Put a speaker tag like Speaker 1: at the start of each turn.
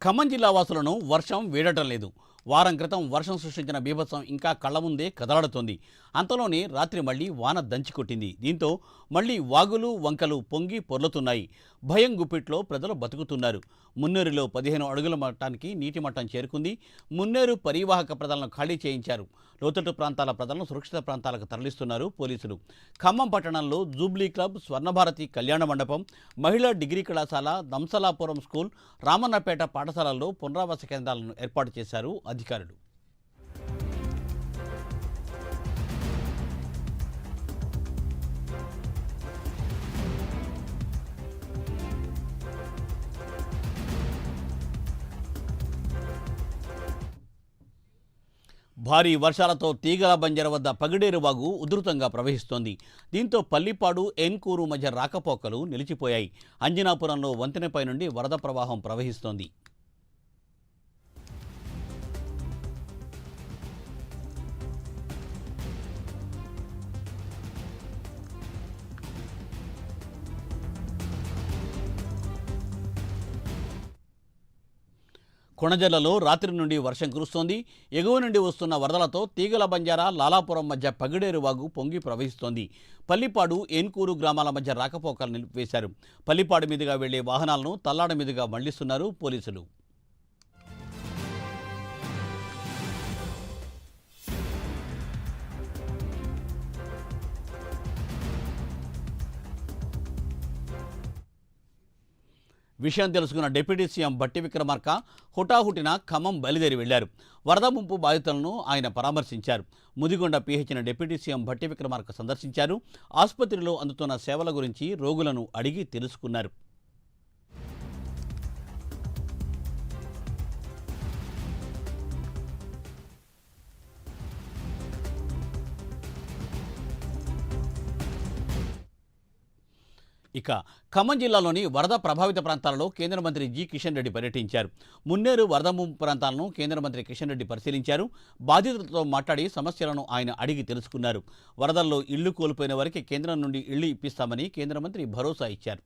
Speaker 1: ఖమ్మం జిల్లా వాసులను వర్షం వీడటం లేదు. వారం క్రితం వర్షం సృష్టించిన బీభత్సం ఇంకా కళ్ల ముందే కదలాడుతోంది. అంతలోనే రాత్రి మళ్లీ వాన దంచికొట్టింది. దీంతో మళ్లీ వాగులు వంకలు పొంగి పొర్లుతున్నాయి. భయం గుప్పిట్లో ప్రజలు బతుకుతున్నారు. మున్నేరులో 15 అడుగుల మట్టానికి నీటి మట్టం చేరుకుంది. మున్నేరు పరివాహక ప్రజలను ఖాళీ చేయించారు. లోతట్టు ప్రాంతాల ప్రజలను సురక్షిత ప్రాంతాలకు తరలిస్తున్నారు పోలీసులు. ఖమ్మం పట్టణంలో జూబ్లీ క్లబ్, స్వర్ణభారతి కళ్యాణ మండపం, మహిళా డిగ్రీ కళాశాల, దంసలాపురం స్కూల్, రామన్నపేట పాఠశాలల్లో పునరావాస కేంద్రాలను ఏర్పాటు చేశారు అధికారులు. భారీ వర్షాలతో తీగల బంజర వద్ద పగిడేరు వాగు ఉధృతంగా ప్రవహిస్తోంది. దీంతో పల్లిపాడు, ఏన్కూరు మధ్య రాకపోకలు నిలిచిపోయాయి. అంజనాపురంలో వంతెనపై నుండి వరద ప్రవాహం ప్రవహిస్తోంది. కొణజల్లలో రాత్రి నుండి వర్షం కురుస్తోంది. ఎగువ నుండి వస్తున్న వరదలతో తీగల బంజారా, లాలాపురం మధ్య పగిడేరు వాగు పొంగి ప్రవహిస్తోంది. పల్లిపాడు, ఏన్కూరు గ్రామాల మధ్య రాకపోకలు నిలిపివేశారు. పల్లిపాడు మీదుగా వెళ్లే వాహనాలను తల్లాడ మీదుగా మళ్లిస్తున్నారు పోలీసులు. విషయం తెలుసుకున్న డిప్యూటీ సీఎం భట్టి విక్రమార్క హుటాహుటిన ఖమ్మం బయలుదేరి వెళ్లారు. వరద ముంపు బాధితులను ఆయన పరామర్శించారు. ముదిగొండ పీహెచ్న డిప్యూటీ సీఎం భట్టి విక్రమార్క సందర్శించారు. ఆసుపత్రిలో అందుతున్న సేవల గురించి రోగులను అడిగి తెలుసుకున్నారు. ఇక ఖమ్మం జిల్లాలోని వరద ప్రభావిత ప్రాంతాలలో కేంద్ర మంత్రి జి కిషన్ రెడ్డి పర్యటించారు. మున్నేరు వరద ముంపు ప్రాంతాలను కేంద్ర మంత్రి కిషన్ రెడ్డి పరిశీలించారు. బాధితులతో మాట్లాడి సమస్యలను ఆయన అడిగి తెలుసుకున్నారు. వరదల్లో ఇళ్లు కోల్పోయిన వారికి కేంద్రం నుండి ఇళ్లు ఇప్పిస్తామని కేంద్ర మంత్రి భరోసా ఇచ్చారు.